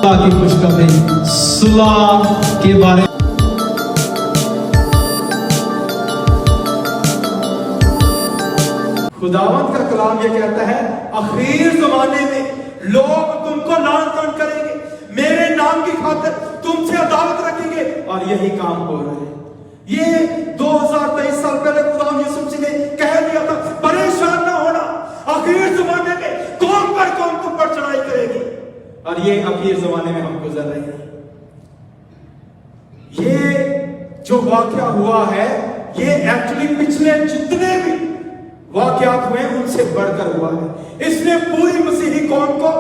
की खुशखबरी सुलह के बारे खुदावंद का कलाम ये कहता है आखिर जमाने में लोग तुमको लान तान करेंगे, मेरे नाम की खातिर तुमसे अदालत रखेंगे, और यही काम हो रहा है। ये 2023 साल पहले खुदावंद यीशु मसीह ने कह दिया था, परेशान ना होना, आखिर जमाने में कौन पर कौन तुम पर चढ़ाई करेगी, और ये आखिर जमाने में हम गुजर रहे हैं। ये जो वाकया हुआ है ये एक्चुअली पिछले जितने भी वाकयात हुए उनसे बढ़कर हुआ है। इसने पूरी मसीही कौम को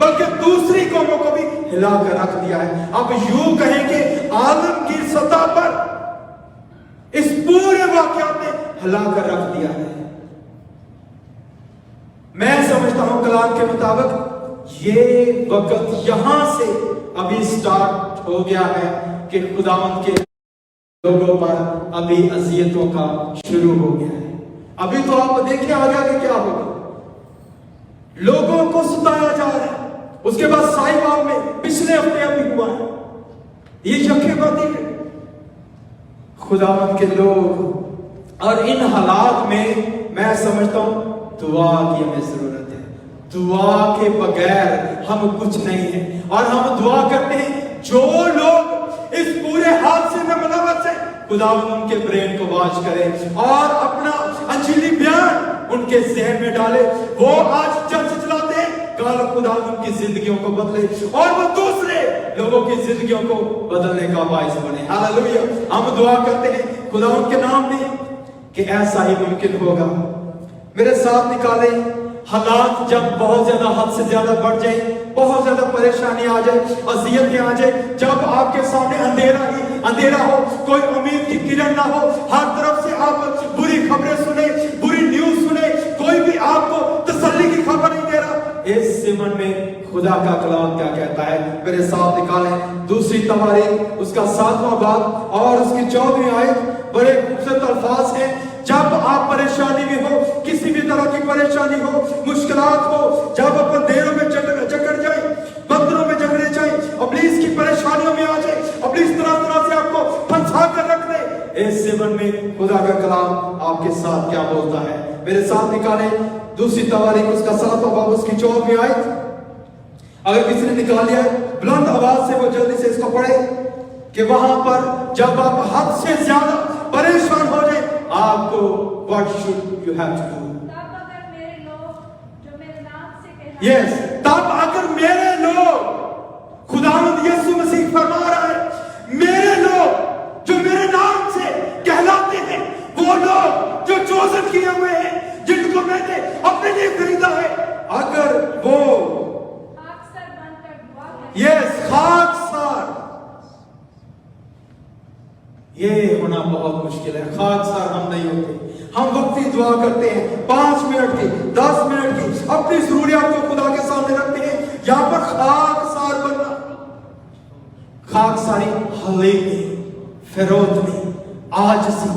बल्कि दूसरी कौमों को भी हिला कर रख दिया है। अब यूं कहें कि आलमगीर सतह पर इस पूरे वाकयात ने हिला कर रख दिया है। मैं समझता हूं कलाम के मुताबिक ये वक्त यहां से अभी स्टार्ट हो गया है कि खुदावंद के लोगों पर अभी अजियतों का शुरू हो गया है। अभी तो आप देखिए आगे आगे क्या होगा। लोगों को सताया जा रहा है। उसके बाद साहिबाग में पिछले हफ्ते अभी हुआ है। ये यकीनती है खुदावंद के लोग, और इन हालात में मैं समझता हूं दुआ की हमें जरूरत है। दुआ के बगैर हम कुछ नहीं है, और हम दुआ करते हैं जो लोग इस पूरे हादसे में मुलव्वस है, खुदावंद उनके ब्रेन को वॉश करे और अपना अंजीली बयान उनके जहन में डाले। वो आज चर्च चलाते हैं, कल खुदावंद उनकी जिंदगियों को बदले और वो दूसरे लोगों की जिंदगियों को बदलने का बाइस बने। हालेलुया। हम दुआ करते हैं खुदावंद के नाम में कि ऐसा ही मुमकिन होगा। मेरे साथ निकाले हालात जब बहुत ज्यादा हद से ज्यादा बढ़ जाए, बहुत ज्यादा परेशानी आ जाए, अजियतें आ जाए, जब आपके सामने अंधेरा ही अंधेरा हो, कोई उम्मीद की किरण ना हो, हर तरफ से आप बुरी खबरें सुने, बुरी न्यूज सुने, कोई भी आपको तसल्ली की खबर नहीं दे रहा, इस सिमन में खुदा का कलाम क्या कहता है। मेरे साथ निकालें दूसरी तवारीख उसका 7वां बाब और उसकी 14वीं आयत। बड़े खूबसूरत अल्फाज हैं। जब आप परेशानी में हो, किसी भी तरह की परेशानी हो, मुश्किलात हो, जब आप अंधेरों में जकड़ जाए, बंदरों में जकड़े जाए, इब्लीस की परेशानियों में आ जाए, इब्लीस तरह से आपको फंसा कर रख दे, इस जीवन में खुदा का कलाम आपके साथ क्या बोलता है। मेरे साथ निकाले दूसरी तवारीख उसका 7वां बाब उसकी 14वीं आयत। अगर किसी ने निकाल लिया बुलंद आवाज से वो जल्दी से इसको पढ़े कि वहां पर जब आप हद से ज्यादा परेशान हो जाए, आपको what should you have to do? तब अगर मेरे लोग जो मेरे नाम से कहलाते Yes, तब अगर मेरे लोग, खुदावंद यीशु मसीह फरमा रहा है, मेरे लोग जो मेरे नाम से कहलाते हैं, वो लोग जो चोजन किए हुए हैं, जिनको मैंने अपने लिए खरीदा है, अगर वो खाकसार बनकर दुआ करें, यस खाकसार, ये होना बहुत मुश्किल है। खाकसार हम नहीं होते। हम वक्ती दुआ करते हैं, 5 मिनट की, 10 मिनट की, अपनी जरूरियात को खुदा के सामने रखते हैं। यहां पर खाकसार बनना, खाकसारी हले में, फिरौत में, आजसी,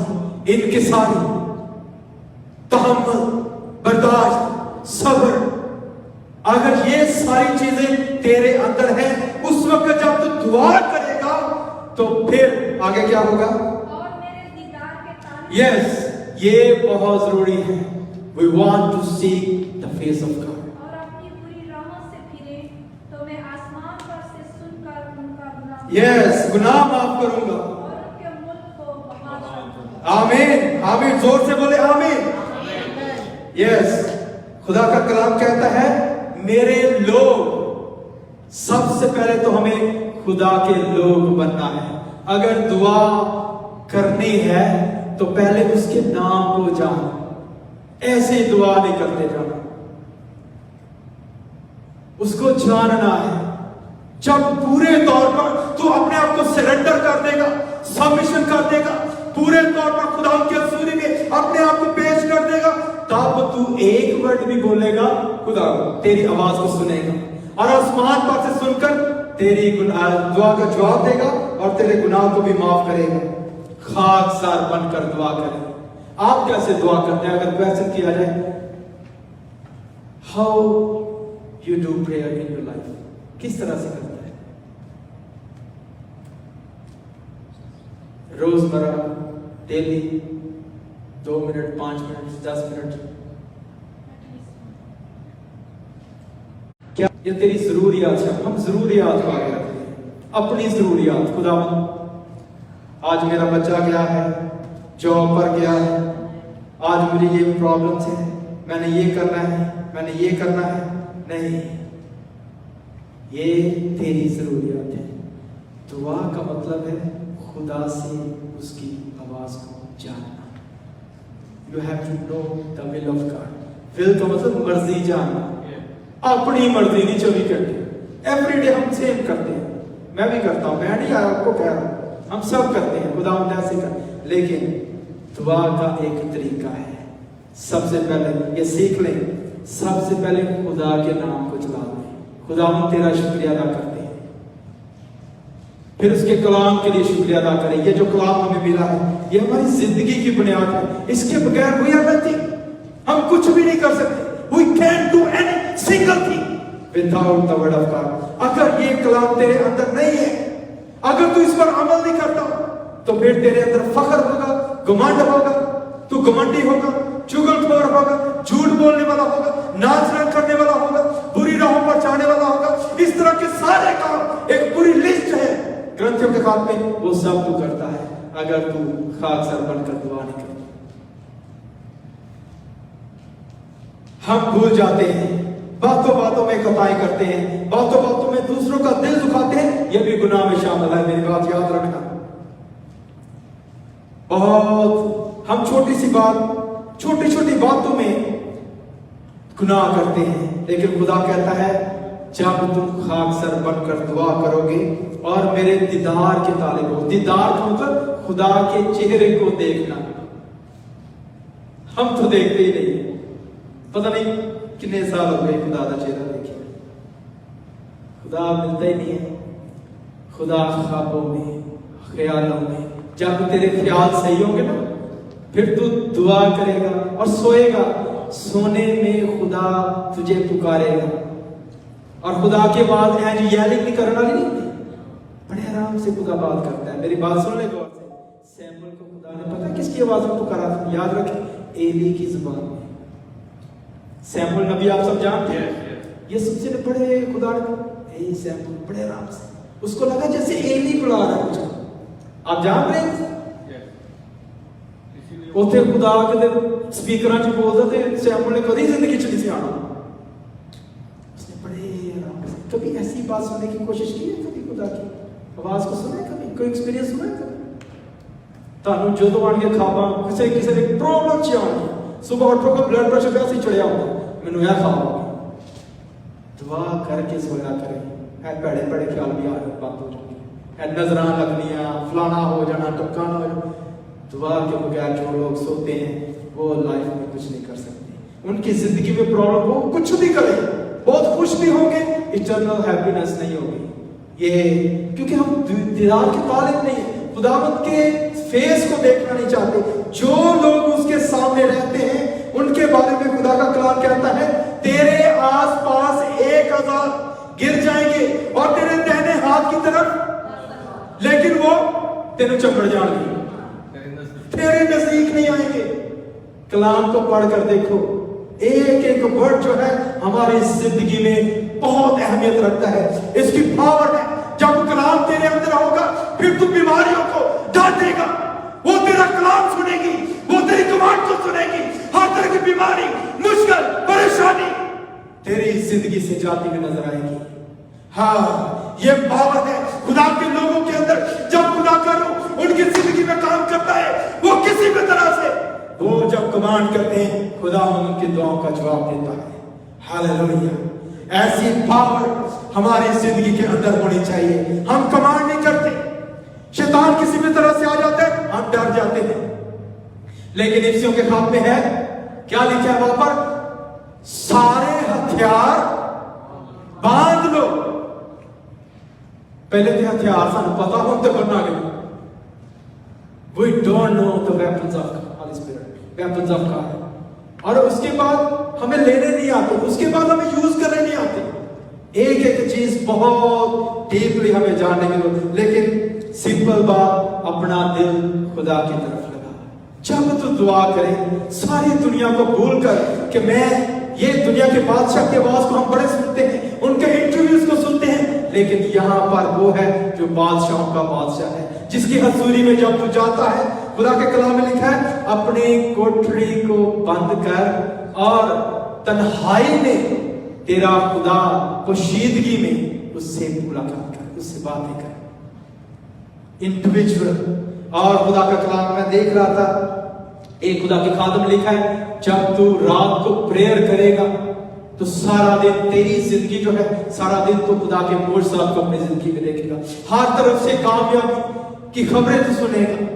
इनकिसारी, तहम्मुल, बर्दाश्त, सब्र, अगर ये सारी चीजें तेरे अंदर हैं, उस वक्त जब तू दुआ करेगा तो फिर आगे क्या होगा। और मेरे दीदार के ताने यस, ये बहुत जरूरी है। We want to see the face of God. और अपनी बुरी राहों से फिरे तो मैं आसमान पर से सुनकर उनका गुनाह यस, गुनाह माफ करूंगा। और उनके मुल्क को बहाल करूंगा। आमीन, आमीन, जोर से बोले आमीन। यस, खुदा का कलाम कहता है मेरे लोग, सबसे पहले तो हमें खुदा के लोग बनना है। अगर दुआ करनी है तो पहले उसके नाम को जानो, ऐसे ही दुआ नहीं करते जाना, उसको जानना है। जब पूरे तौर पर तू अपने आप को सरेंडर कर देगा, सबमिशन कर देगा, पूरे तौर पर खुदा की हजूरी में अपने आप को पेश कर देगा, तब तू एक वर्ड भी बोलेगा, खुदा तेरी आवाज को सुनेगा और आसमान पर से सुनकर तेरी दुआ का जवाब देगा और तेरे गुनाह को भी माफ करेगा। खाकसार बनकर दुआ करें। आप कैसे दुआ करते हैं? अगर क्वेश्चन किया जाए how you do prayer in your life, किस तरह से करते हैं? रोजमर्रा डेली 2 मिनट 5 मिनट 10 मिनट क्या ये तेरी जरूरियात है? हम जरूरियात को आगे रखते हैं, अपनी जरूरियात। खुदा आज मेरा बच्चा गया है, जॉब पर गया है, आज मुझे ये प्रॉब्लम्स है, मैंने ये करना है, मैंने ये करना है। नहीं, ये तेरी जरूरियात है। दुआ का मतलब है खुदा से उसकी आवाज को जानना। You have to know the will of God. Will का मतलब मर्जी जानना, अपनी मर्जी नहीं 24 घंटे। एवरीडे हम सेम करते हैं, मैं भी करता हूं, मैं नहीं आपको कह रहा हूं, हम सब करते हैं, खुदा ऐसे कर। लेकिन दुआ का एक तरीका है, सबसे पहले ये सीख लें, सबसे पहले खुदा के नाम को चला दें, खुदा हम तेरा शुक्रिया अदा करते हैं, फिर उसके कलाम के लिए शुक्रिया अदा करें। ये जो कलाम हमें मिला है ये हमारी जिंदगी की बुनियाद है, इसके बगैर वी आर नथिंग, हम कुछ भी नहीं कर सकते। We can't do any single thing without the word of God। अगर ये कलाम तेरे अंदर नहीं है, अगर तू इस पर अमल नहीं करता तो फिर तेरे अंदर फख्र होगा, घमंड होगा, तू घमंडी होगा, चुगलखोर होगा, झूठ बोलने वाला होगा, नाच रंग करने वाला होगा, बुरी राहों पर जाने वाला होगा। इस तरह के सारे काम, एक पूरी लिस्ट है ग्रंथियों के खाते में, वो सब तू करता है अगर तू खाकसर बनकर दुआ नहीं करता। हम भूल जाते हैं, बातों बातों में खताएं करते हैं, बातों बातों में दूसरों का दिल दुखाते हैं, यह भी गुनाह में शामिल है। मेरी बात याद रखना। बहुत हम छोटी सी बात, छोटी छोटी बातों में गुनाह करते हैं, लेकिन खुदा कहता है जब तुम खाकसर बनकर दुआ करोगे और मेरे दीदार के तालिब हो। दीदार का मतलब खुदा के चेहरे को देखना। हम तो देखते ही नहीं, पता नहीं कितने साल हो गए खुदा का चेहरा देखे, खुदा मिलता ही नहीं है। खुदा ख्वाबों में, ख्यालों में, जब तेरे ख्याल सही होंगे ना, फिर तू दुआ करेगा और सोएगा, सोने में खुदा तुझे पुकारेगा। और खुदा के बाद यैलिंग नहीं करने वाली नहीं, बड़े आराम से खुदा बात करता है। मेरी बात सुन ले गौर से। सैमुअल को खुदा ने पता किसकी आवाज में पुकारा था? याद रखें, एली की जुबान में। सैमुअल नबी आप सब जानते हैं, ये सबसे बड़े खुदा ने सैमुअल बड़े आराम से, उसको लगा जैसे एली बुला रहा है मुझको। आप जान रहे हैं उसे खुदा के स्पीकर च बोलता थे, सैमुअल ने कभी जिंदगी च नहीं आना। उसने बड़े आराम से, कभी ऐसी बात सुनने की कोशिश की है? कभी खुदा की आवाज को सुना है? कभी कोई एक्सपीरियंस सुना है? कभी तानू जो आन के खाबा किसी किसी ने प्रॉब्लम च आनी, सुबह उठोगे ब्लड प्रेशर वैसे ही चढ़िया होता, मैनू यह खाओ। दुआ करके सोया करें, भैड़े भैड़े ख्याल भी आ बंद हो जाएंगे, नजर लगनिया, फलाना हो जाना, टपकाना हो जाना। दुआ के बगैर जो लोग सोते हैं वो लाइफ में कुछ नहीं कर सकते। उनकी जिंदगी में प्रॉब्लम हो, कुछ भी करें, बहुत खुश भी होंगे, इटर्नल हैप्पीनेस नहीं होगी। ये क्योंकि हम दीदार के तालिब नहीं है, खुदावंद के फेस को देखना नहीं चाहते। जो लोग उसके सामने रहते हैं उनके बारे में खुदा का कलाम कहता है, तेरे आसपास 1000 गिर जाएंगे और तेरे दाहिने हाथ की तरफ, लेकिन वो तेरे चपड़ जाएंगे, तेरे नजदीक नहीं आएंगे। कलाम को पढ़कर देखो, एक एक वर्ड जो है हमारी जिंदगी में बहुत अहमियत रखता है, इसकी पावर है। जब कलाम तेरे अंदर होगा फिर तू बीमारियों को डांटेगा, वो तेरा कलाम सुनेगी, वो तेरी कमांड को सुनेगी। हर तरह की बीमारी, मुश्किल, परेशानी तेरी जिंदगी से जाती हुई नजर आएगी। हाँ, ये पावर है खुदा के लोगों के अंदर। जब खुदा का रूह उनकी जिंदगी में काम करता है, वो किसी भी तरह से, वो जब कमांड करते हैं खुदा उनकी दुआओं का जवाब देता है। हालेलुया। ऐसी पावर हमारी जिंदगी के अंदर होनी चाहिए। हम कमांड नहीं करते, शैतान किसी भी तरह से आ जाता है, हम डर जाते हैं। लेकिन इफ्सियों के खात में है, क्या लिखा है वहां पर? सारे हथियार बांध लो। पहले थे हथियार सानू पता हो तो बनना गया। We don't know the weapons of Holy Spirit, weapons of God। और उसके बाद हमें लेने नहीं आते, उसके बाद हमें यूज करने नहीं आते। एक एक चीज बहुत डीपली हमें जानने की जरूरत। लेकिन सिंपल बात, अपना दिल खुदा की तरफ लगा। जब तू दुआ करे सारी दुनिया को भूल कर कि मैं ये दुनिया के बादशाह के आवाज को हम बड़े सुनते हैं, उनके इंटरव्यूज को सुनते हैं, लेकिन यहाँ पर वो है जो बादशाहों का बादशाह है, जिसकी हजूरी में जब तू जाता है, खुदा के कलाम में लिखा है अपनी कोठरी को बंद कर और तन्हाई में तेरा खुदा पोशीदगी में उससे मुलाकात कर, उससे बातें कर, इंडिविजुअल। और खुदा का कलाम में देख रहा था, एक खुदा के खादम लिखा है जब तू रात को प्रेयर करेगा तो सारा दिन तेरी जिंदगी जो है, सारा दिन तो खुदा के मोजज़ात को अपनी जिंदगी में देखेगा, हर तरफ से कामयाबी की खबरें तू सुनेगा,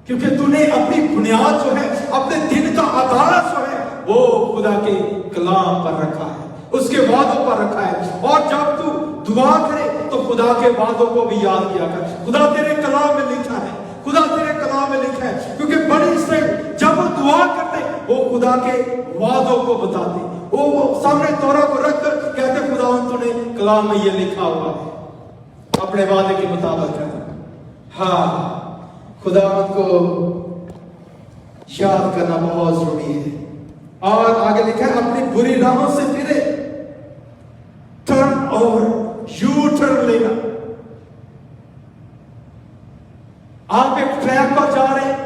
क्योंकि तूने अपनी बुनियाद जो है, अपने दिन का आधार जो है वो खुदा के कलाम पर रखा है, उसके वादों पर रखा है। और जब तू दुआ करे तो खुदा के वादों को भी याद किया कर। खुदा तेरे कलाम में लिखा है, खुदा तेरे कलाम में लिखा है, क्योंकि बड़ी इसराइल जब वो दुआ करते वो खुदा के वादों को बताते, वो सामने तोरा को रख कर कहते खुदा तूने कलाम में ये लिखा हुआ है, अपने वादे के मुताबिक कर। हाँ, खुदा को याद करना बहुत जरूरी है। और आगे लिखा है अपनी बुरी राहों से फिरे, टर्न ओवर, यू टर्न लेना। आप एक ट्रैक पर जा रहे हैं,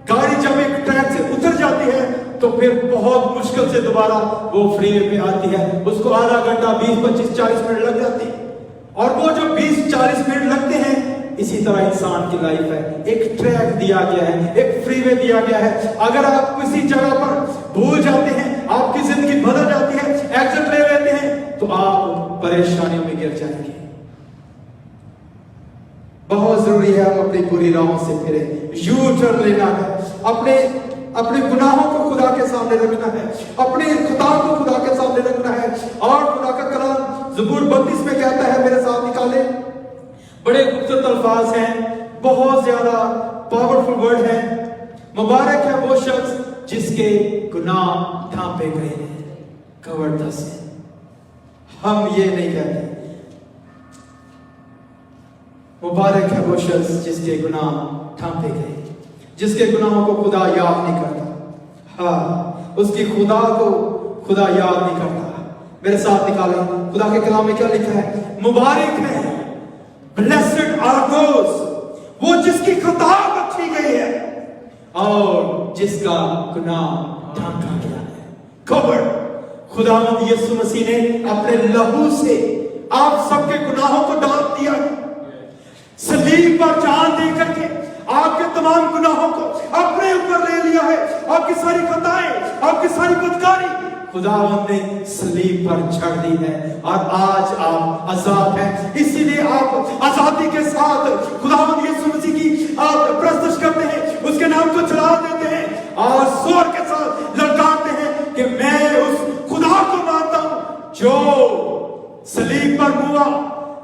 गाड़ी जब एक ट्रैक से उतर जाती है तो फिर बहुत मुश्किल से दोबारा वो फ्रीवे पे आती है, उसको आधा घंटा 20, 25, 40 मिनट लग जाती है। और वो जो 20-40 मिनट लगते हैं, इसी तरह इंसान की लाइफ है, एक ट्रैक दिया गया है, एक फ्रीवे दिया गया है। अगर आप किसी जगह पर भूल जाते हैं, आपकी जिंदगी बदल जाती है, एग्जिट ले लेते हैं, तो आप परेशानियों में गिर जाएंगे। बहुत जरूरी है हम अपनी बुरी राहों से फिरे, यू टर्न लेना है, अपने गुनाहों को खुदा के सामने रखना है, अपने खुदा को खुदा के सामने रखना है। और खुदा का कलाम ज़बूर 32 में कहता है, मेरे साथ निकाले, बड़े खूबसूरत अल्फाज हैं, बहुत ज्यादा पावरफुल वर्ड है। मुबारक है वो शख्स जिसके गुनाह ढांपे गए हैं, कवर्ड द सिन। हम ये नहीं कहते, मुबारक है वो शख्स जिसके गुनाह ढांपे गए, जिसके गुनाहों को खुदा याद नहीं करता। हाँ, उसकी खुदा को खुदा याद नहीं करता। मेरे साथ निकाले, खुदा के कलाम में क्या लिखा है? मुबारक है, ब्लेस्ड आर दोस, वो जिसकी खुदा बख्शी गई है और जिसका गुनाह ढांका गया है, कवर्ड। खुदावंद यीशु मसीह ने अपने लहू से आप सबके गुनाहों को ढांप दिया, सलीब पर जान दे करके आपके तमाम गुनाहों को अपने ऊपर ले लिया है। आपकी सारी खताएं, आपकी सारी बदकारी खुदावंद ने सलीब पर चढ़ दी है और आज आप आजाद हैं। इसीलिए आप आजादी के साथ खुदावंद यीशु मसीह की आप प्रस्तुत करते हैं, उसके नाम को चला देते हैं और जोर के साथ ललकारते हैं कि मैं उस खुदा को मानता हूं जो सलीब पर हुआ,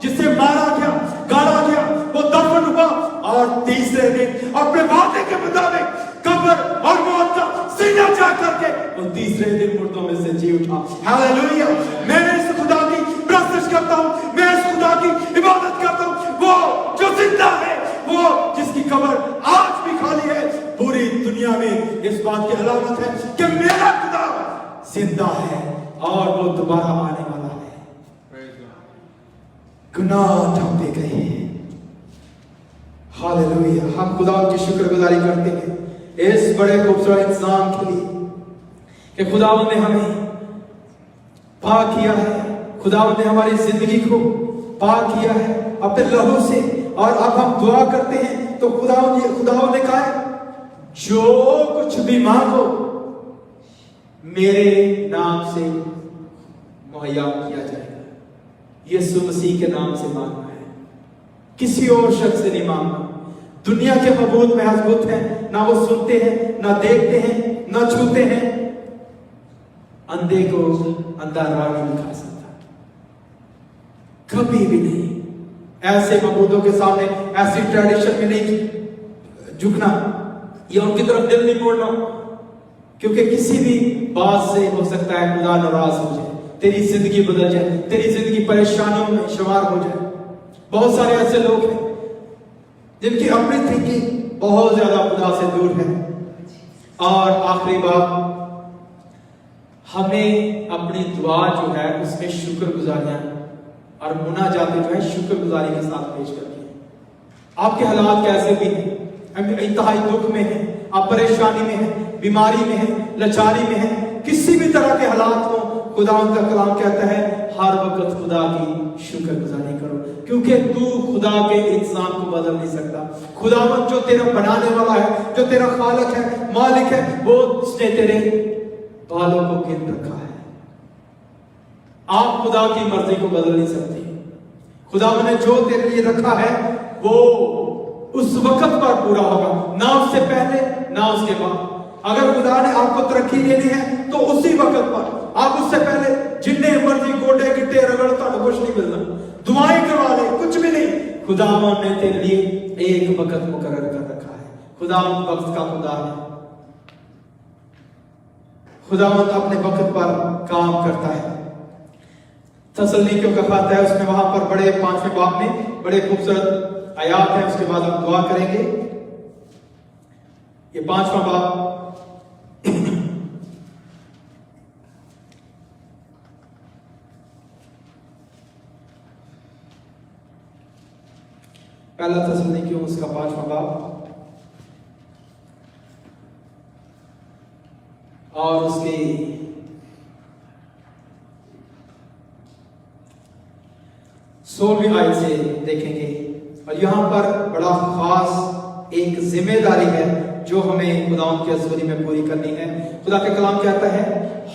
जिससे मारा गया, गाड़ा गया, वो दफन हुआ और तीसरे दिन अपने वादे के मुताबिक कब्र और मौत का सीना जा करके वो तीसरे दिन मुर्दों में से जी उठा। हालेलुया! मैं इस खुदा की प्रस्तुत करता हूं, मैं इस खुदा की इबादत करता हूं, वो जो जिंदा है, वो जिसकी कब्र आज भी खाली है। पूरी दुनिया में इस बात की अलामत है कि मेरा खुदा जिंदा है और वो दोबारा आने वाला है। गुनाह ढांपे गए। हालेलुया! हम खुदा की शुक्रगुजारी करते हैं इस बड़े खूबसूरत इंसान के लिए कि खुदावंद ने हमें पाक किया है, खुदावंद ने हमारी जिंदगी को पाक किया है अपने लहू से। और अब हम दुआ करते हैं तो खुदावंद ने कहा है, जो कुछ भी मांगो मेरे नाम से मुहैया किया जाएगा। यीशु मसीह के नाम से मांगना है, किसी और शख्स से नहीं मांगना। दुनिया के मबूद में मजबूत हैं, ना वो सुनते हैं, ना देखते हैं, ना छूते हैं। अंधे को अंधा राह नहीं दिखा सकता, कभी भी नहीं। ऐसे मबूदों के सामने, ऐसी ट्रेडिशन में नहीं झुकना या उनकी तरफ दिल नहीं मोड़ना, क्योंकि किसी भी बात से हो सकता है खुदा नाराज हो जाए, तेरी जिंदगी बदल जाए, तेरी जिंदगी परेशानियों में शुमार हो जाए। बहुत सारे ऐसे लोग हैं जिनकी अपनी थिंकिंग बहुत ज्यादा खुदा से दूर है। और आखिरी बात, हमें अपनी दुआ जो है उसमें शुक्रगुजारियां और मुनाजातें जो है शुक्रगुजारी के साथ पेश करनी है। आपके हालात कैसे भी हैं, हम इंतहाई दुख में हैं, आप परेशानी में हैं, बीमारी में हैं, लाचारी में हैं, किसी भी तरह के हालात हो, खुदा का कलाम कहता है हर वक्त खुदा की शुक्रगुजारी करो, क्योंकि तू खुदा के इंसान को बदल नहीं सकता। खुदावंद जो तेरा बनाने वाला है, जो तेरा खालिक है, मालिक है, वो उसने तेरे बालों को गिन रखा है। आप खुदा की मर्जी को बदल नहीं सकते। खुदावंद ने जो तेरे लिए रखा है वो उस वक्त पर पूरा होगा, ना उससे पहले ना उसके बाद। अगर खुदा ने आपको तरक्की देनी है तो उसी वक्त पर, आप उससे पहले जिन्ने मर्जी गोडे गिट्टे रगड़ तो कुछ नहीं मिलना, दुआएं करवा ले, कुछ भी नहीं। खुदावंद ने तेरे लिए एक वक्त मुकर्रर कर रखा है। खुदावंद वक्त का खुदा है। खुदावंद अपने वक्त पर काम करता है। तसल्लीकियों का खत है, उसमें वहां पर बड़े 5वें बाब में बड़े खूबसूरत आयात है। उसके बाद हम दुआ करेंगे। ये 5वां बाब पहला तसल्लीकियों उसका 5वां बाब और उसकी 16वीं आयत से देखेंगे। और यहां पर बड़ा खास एक जिम्मेदारी है जो हमें खुदा की हज़ूरी में पूरी करनी है। खुदा का कलाम कहता है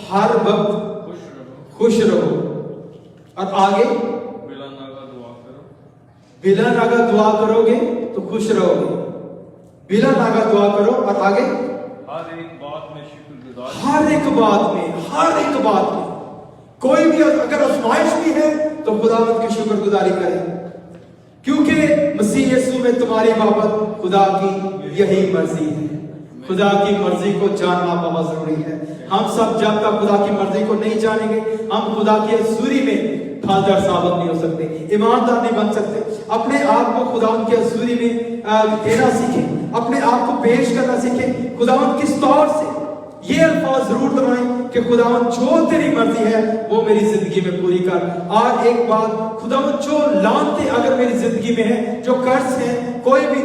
हर वक्त खुश रहो, और आगे बिला नागा दुआ करोगे तो खुश रहोगे। बिला नागा दुआ करो, और आगे हर एक बात में शुक्रगुजार, हर एक बात में कोई भी अगर आजमाइश भी है तो खुदावंद की शुक्रगुजारी करें, क्योंकि मसीह यीशु में तुम्हारी बाबत खुदा की यही मर्जी है। खुदा की मर्जी को जानना बहुत जरूरी है। हम सब जब तक खुदा की मर्जी को नहीं जानेंगे, हम खुदा की हज़ूरी में फलदार साबित नहीं हो सकते, ईमानदार नहीं बन सकते। अपने आप को खुदावंद की हज़ूरी में देना सीखें, अपने आप को पेश करना सीखें। खुदावंद किस तौर से ये अल्फाज जरूर दोहराएं कि खुदावंद जो तेरी मर्जी है वो मेरी जिंदगी में पूरी कर। और एक बात, खुदावंद जो लानतें अगर मेरी जिंदगी में है, जो कर्ज है, कोई भी,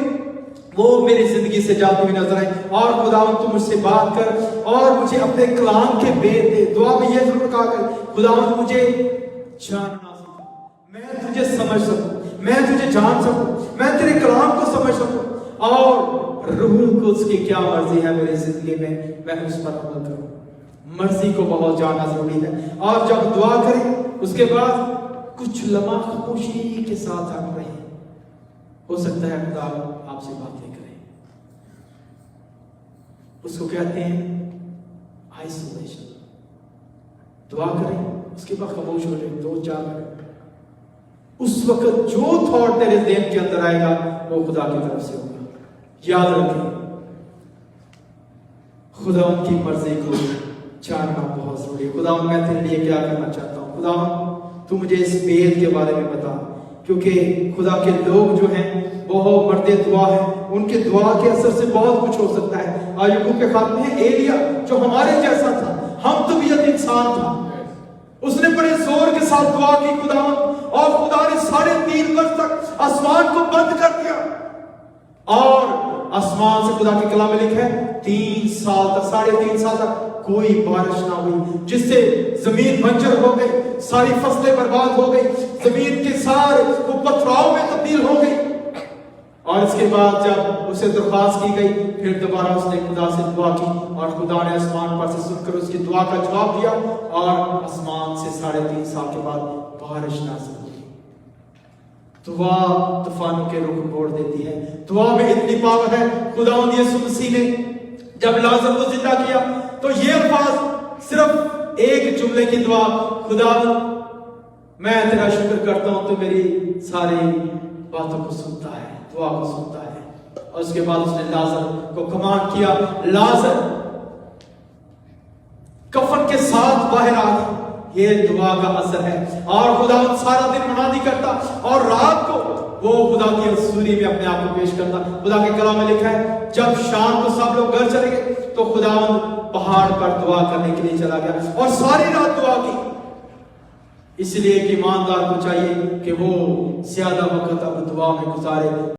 वो मेरी जिंदगी से जाती हुई नजर आए। और खुदावंद तू मुझसे बात कर और मुझे अपने कलाम के बेद दे। दुआ में ये जरूर कहा कर, खुदावंद मुझे जानना सीखा, मैं तुझे समझ सकूं, मैं तुझे जान सकूं, मैं तेरे कलाम को समझ सकूं, और रूह को उसकी क्या मर्जी है मेरी जिंदगी में, मैं उस पर अमल करूं। मर्जी को बहुत जानना जरूरी है। और जब दुआ करें उसके बाद कुछ लम्हा खामोशी के साथ हम रहें। हो सकता है खुदा आपसे बातें करें। उसको कहते हैं आइसोलेशन। दुआ करें, उसके बाद खामोश हो जाए 2-4 मिनट। उस वक्त जो थॉट तेरे ज़हन के अंदर आएगा वो खुदा की तरफ से होगा। याद रखें, खुदा की मर्जी को जानना बहुत जरूरी है। खुदा मैं तेरे लिए क्या करना चाहता हूँ, खुदा तू मुझे इस बेद के बारे में बता, क्योंकि खुदा के लोग जो हैं वो मर्दे दुआ है, उनके दुआ के असर से बहुत कुछ हो सकता है। याकूब के खाते में एलिया जो हमारे जैसा था, हम तबीयत इंसान था, उसने बड़े जोर के साथ दुआ की खुदावंद, और खुदा ने 3.5 वर्ष तक आसमान को बंद कर दिया। और आसमान से खुदा के कलाम में लिखा है 3 साल तक, 3.5 साल तक कोई बारिश ना हुई, जिससे जमीन बंजर हो गई, सारी फसलें बर्बाद हो गई, जमीन के सारे वो पथराव में तब्दील हो गई। और इसके बाद जब उसे दरख्वास्त की गई, फिर दोबारा उसने खुदा से दुआ की, और खुदा ने आसमान पर से सुनकर उसकी दुआ का जवाब दिया, और आसमान से 3.5 साल के बाद बारिश नाज़िल हुई। दुआ तूफानों के रुख मोड़ देती है। दुआ में इतनी पावर है। खुदावंद यीशु मसीह ने जब लाजर को जिंदा किया तो ये अल्फाज, सिर्फ एक जुमले की दुआ, खुदावंद मैं तेरा शुक्र करता हूं, तो मेरी सारी बातों को सुनता है, दुआ को सुनता है। और उसके बाद उसने लाजर को कमांड किया, लाजर कफन के साथ बाहर आ गया। یہ دعا کا اثر ہے. اور خدا سارا دن منادی کرتا اور رات کو وہ خدا کی حضوری میں اپنے آپ کو پیش کرتا. خدا کے کلام میں لکھا ہے جب شام کو سب لوگ گھر چلے گئے تو خدا پہاڑ پر دعا کرنے کے لیے چلا گیا اور ساری رات دعا کی. اس لیے ایک ایماندار کو چاہیے کہ وہ زیادہ وقت اب دعا میں گزارے.